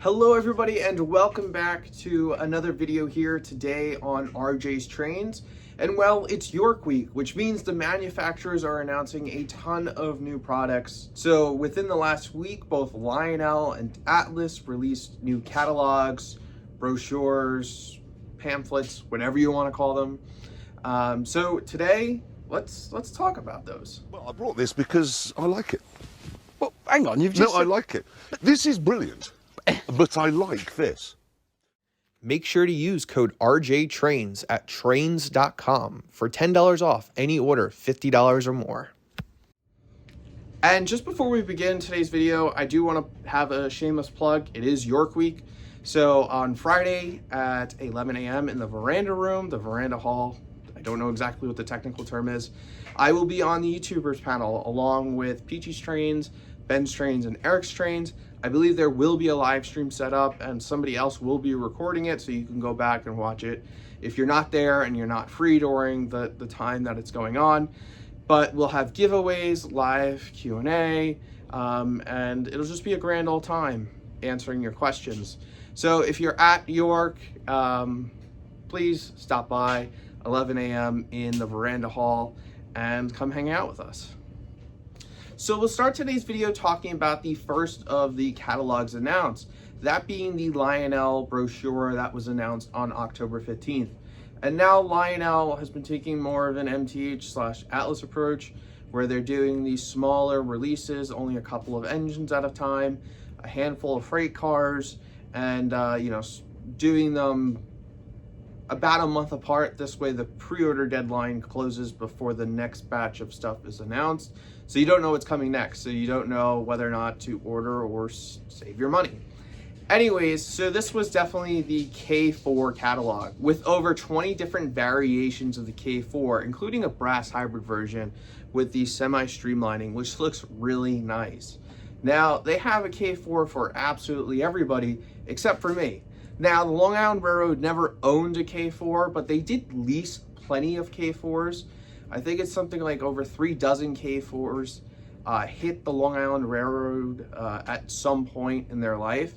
Hello everybody and welcome back to another video here today on RJ's Trains. And well, it's York Week, which means the manufacturers are announcing a ton of new products. So within the last week, both Lionel and Atlas released new catalogs, brochures, pamphlets, whatever you want to call them. So today, let's talk about those. Well, I brought this because I like it. Well, hang on, you've just... No, I like it. This is brilliant, but I like this. Make sure to use code RJTRAINS at trains.com for $10 off any order $50 or more. And just before we begin today's video, I do want to have a shameless plug. It is York Week. So on Friday at 11 a.m. in the veranda room, the veranda hall, I don't know exactly what the technical term is, I will be on the YouTubers panel along with Peachy's Trains, Ben's Trains, and Eric's Trains. I believe there will be a live stream set up and somebody else will be recording it so you can go back and watch it if you're not there and you're not free during the time that it's going on. But we'll have giveaways, live Q&A, and it'll just be a grand old time answering your questions. So if you're at York, please stop by 11 a.m. in the veranda hall and come hang out with us. So we'll start today's video talking about the first of the catalogs announced, that being the Lionel brochure that was announced on October 15th. And now Lionel has been taking more of an MTH/Atlas approach, where they're doing these smaller releases, only a couple of engines at a time, a handful of freight cars, and doing them about a month apart. This way the pre-order deadline closes before the next batch of stuff is announced. So you don't know what's coming next. So you don't know whether or not to order or save your money. Anyways, so this was definitely the K4 catalog with over 20 different variations of the K4, including a brass hybrid version with the semi-streamlining, which looks really nice. Now, they have a K4 for absolutely everybody except for me. Now, the Long Island Railroad never owned a K4, but they did lease plenty of K4s. I think it's something like over 3 dozen K4s hit the Long Island Railroad at some point in their life.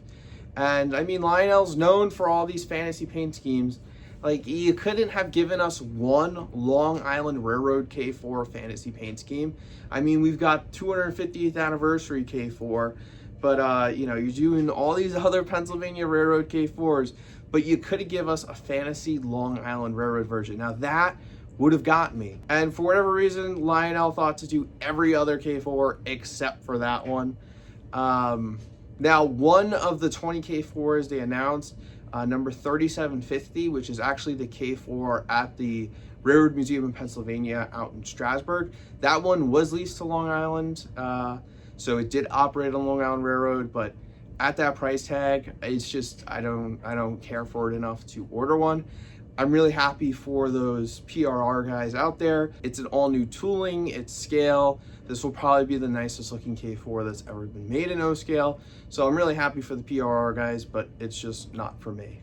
And I mean, Lionel's known for all these fantasy paint schemes. Like, you couldn't have given us one Long Island Railroad K4 fantasy paint scheme. I mean, we've got 250th anniversary K4, but you're doing all these other Pennsylvania Railroad K4s, but you could have given us a fantasy Long Island Railroad version. Now that would have gotten me. And for whatever reason, Lionel thought to do every other K4 except for that one. Now, one of the 20 K4s they announced, number 3750, which is actually the K4 at the Railroad Museum in Pennsylvania out in Strasburg. That one was leased to Long Island, so it did operate on Long Island Railroad, but at that price tag, it's just, I don't care for it enough to order one. I'm really happy for those PRR guys out there. It's an all new tooling, it's scale. This will probably be the nicest looking K4 that's ever been made in O scale. So I'm really happy for the PRR guys, but it's just not for me.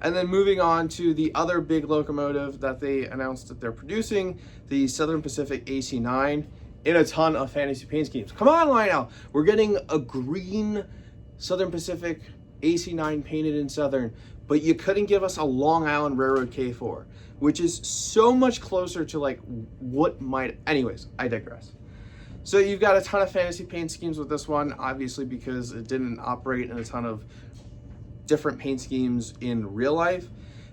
And then moving on to the other big locomotive that they announced that they're producing, the Southern Pacific AC9 in a ton of fantasy paint schemes. Come on, Lionel, we're getting a green Southern Pacific AC9 painted in Southern, but you couldn't give us a Long Island Railroad K4, which is so much closer to like what might, anyways, I digress. So you've got a ton of fantasy paint schemes with this one, obviously because it didn't operate in a ton of different paint schemes in real life.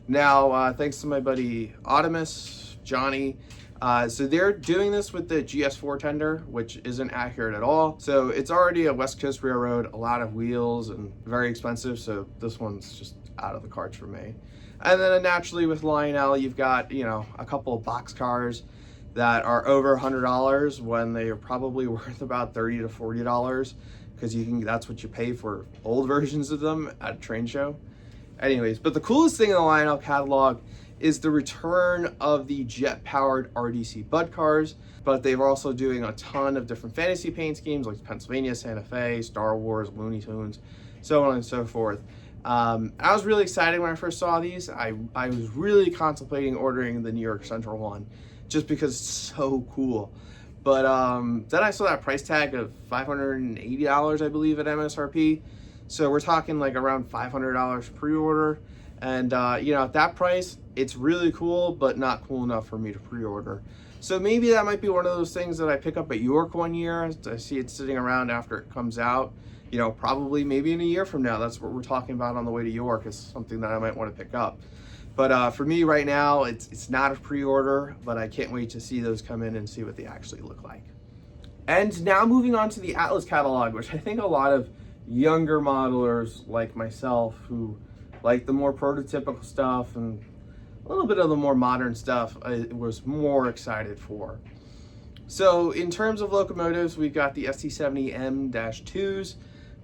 Now, thanks to my buddy Optimus, Johnny, so they're doing this with the GS4 tender, which isn't accurate at all. So it's already a West Coast railroad, a lot of wheels and very expensive. So this one's just out of the cards for me. And then naturally with Lionel, you've got, a couple of box cars that are over $100 when they are probably worth about $30 to $40 because that's what you pay for old versions of them at a train show. Anyways, but the coolest thing in the Lionel catalog is the return of the jet-powered RDC Bud cars, but they're also doing a ton of different fantasy paint schemes like Pennsylvania, Santa Fe, Star Wars, Looney Tunes, so on and so forth. I was really excited when I first saw these. I was really contemplating ordering the New York Central one just because it's so cool. But then I saw that price tag of $580, I believe, at MSRP. So we're talking like around $500 pre-order. And, you know, at that price, it's really cool, but not cool enough for me to pre-order. So maybe that might be one of those things that I pick up at York one year. I see it sitting around after it comes out. You know, probably maybe in a year from now, that's what we're talking about on the way to York, is something that I might want to pick up. But for me right now, it's not a pre-order, but I can't wait to see those come in and see what they actually look like. And now moving on to the Atlas catalog, which I think a lot of younger modelers like myself who like the more prototypical stuff and a little bit of the more modern stuff, I was more excited for. So in terms of locomotives, we've got the ST70M-2s.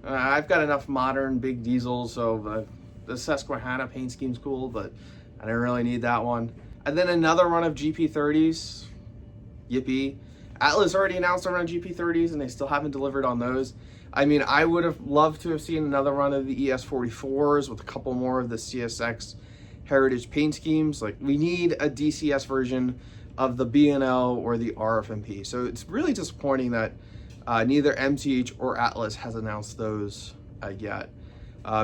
I've got enough modern big diesels, so the Susquehanna paint scheme's cool, but I don't really need that one. And then another run of GP30s. Yippee. Atlas already announced a run of GP30s and they still haven't delivered on those. I mean, I would have loved to have seen another run of the ES44s with a couple more of the CSX heritage paint schemes. Like, we need a DCS version of the B&L or the RFMP. So it's really disappointing that neither MTH or Atlas has announced those yet.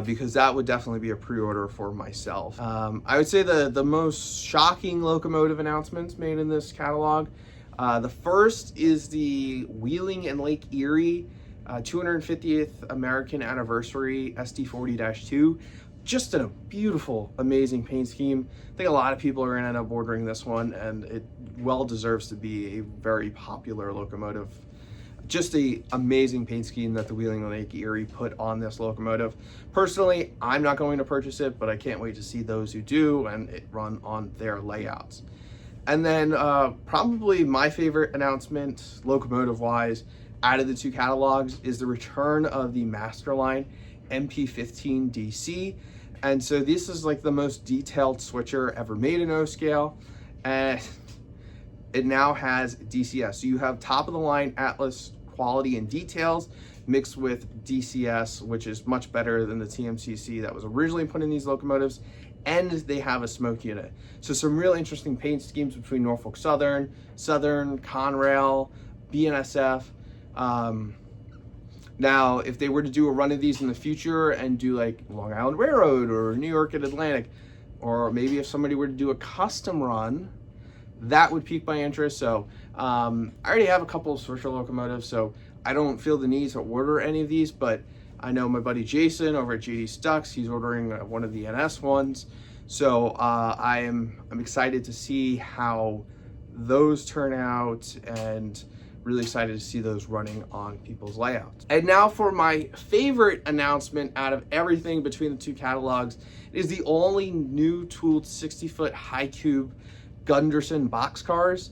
Because that would definitely be a pre-order for myself. I would say the most shocking locomotive announcements made in this catalog. The first is the Wheeling and Lake Erie 250th American Anniversary SD40-2. Just a beautiful, amazing paint scheme. I think a lot of people are gonna end up ordering this one, and it well deserves to be a very popular locomotive. Just a amazing paint scheme that the Wheeling and Lake Erie put on this locomotive. Personally, I'm not going to purchase it, but I can't wait to see those who do and it run on their layouts. And then probably my favorite announcement, locomotive-wise, out of the two catalogs is the return of the Masterline MP15 DC. And so this is like the most detailed switcher ever made in O-scale. And it now has DCS. So you have top of the line Atlas quality and details mixed with DCS, which is much better than the TMCC that was originally put in these locomotives. And they have a smoke unit. So some real interesting paint schemes between Norfolk Southern, Conrail, BNSF. Now, if they were to do a run of these in the future and do like Long Island Railroad or New York and Atlantic, or maybe if somebody were to do a custom run, that would pique my interest. So I already have a couple of Swisher locomotives, so I don't feel the need to order any of these, but I know my buddy Jason over at JD Stucks, he's ordering one of the NS ones. So I'm excited to see how those turn out, and really excited to see those running on people's layouts. And now for my favorite announcement out of everything between the two catalogs is the only new tooled 60-foot high cube Gunderson boxcars.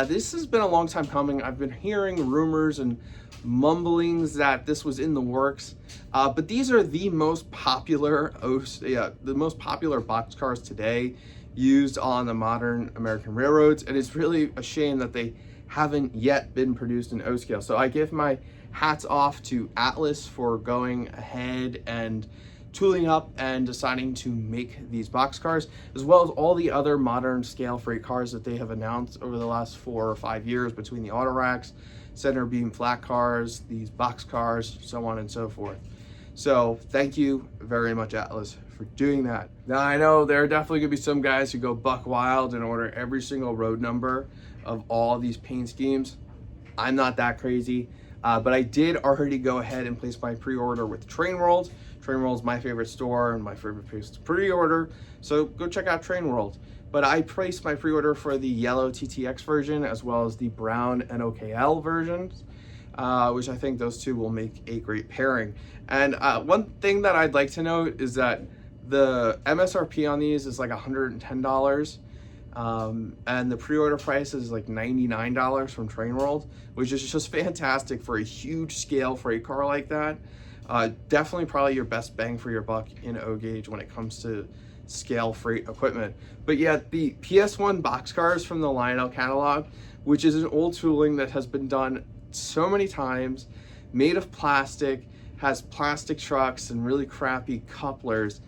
This has been a long time coming. I've been hearing rumors and mumblings that this was in the works, but these are the most popular boxcars today used on the modern American railroads, and it's really a shame that they haven't yet been produced in O-scale. So I give my hats off to Atlas for going ahead and tooling up and deciding to make these boxcars, as well as all the other modern scale freight cars that they have announced over the last 4 or 5 years, between the auto racks, center beam flat cars, these box cars, so on and so forth. So thank you very much, Atlas, for doing that. Now, I know there are definitely gonna be some guys who go buck wild and order every single road number of all of these paint schemes. I'm not that crazy, but I did already go ahead and place my pre-order with Train World. Train World's my favorite store and my favorite place to pre-order, so go check out Train World. But I placed my pre-order for the yellow TTX version as well as the brown NOKL versions, which I think those two will make a great pairing. And one thing that I'd like to note is that the MSRP on these is like $110. And the pre-order price is like $99 from Train World, which is just fantastic for a huge scale freight car like that. Definitely probably your best bang for your buck in O-gauge when it comes to scale freight equipment. But yeah, the PS1 boxcars from the Lionel catalog, which is an old tooling that has been done so many times, made of plastic, has plastic trucks and really crappy couplers,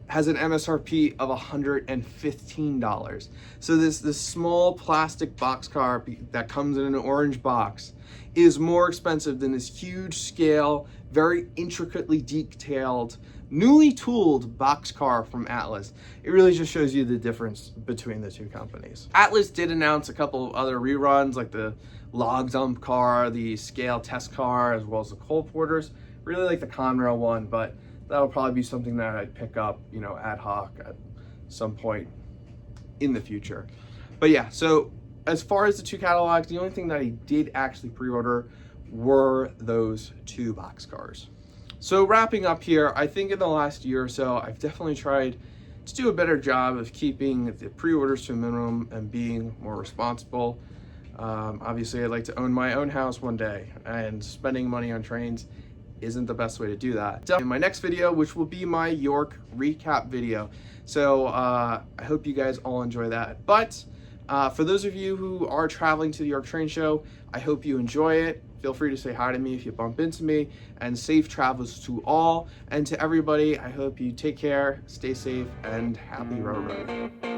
has an MSRP of $115. So this small plastic boxcar that comes in an orange box is more expensive than this huge scale, very intricately detailed, newly tooled boxcar from Atlas. It really just shows you the difference between the two companies. Atlas did announce a couple of other reruns, like the log dump car, the scale test car, as well as the coal porters. Really like the Conrail one, but that'll probably be something that I'd pick up, you know, ad hoc at some point in the future. But yeah, so as far as the two catalogs, the only thing that I did actually pre-order were those two boxcars. So wrapping up here, I think in the last year or so, I've definitely tried to do a better job of keeping the pre-orders to a minimum and being more responsible. Obviously, I'd like to own my own house one day, and spending money on trains isn't the best way to do that. In my next video, which will be my York recap video. So I hope you guys all enjoy that. But for those of you who are traveling to the York Train Show, I hope you enjoy it. Feel free to say hi to me if you bump into me, and safe travels to all. And to everybody, I hope you take care, stay safe, and happy railroading.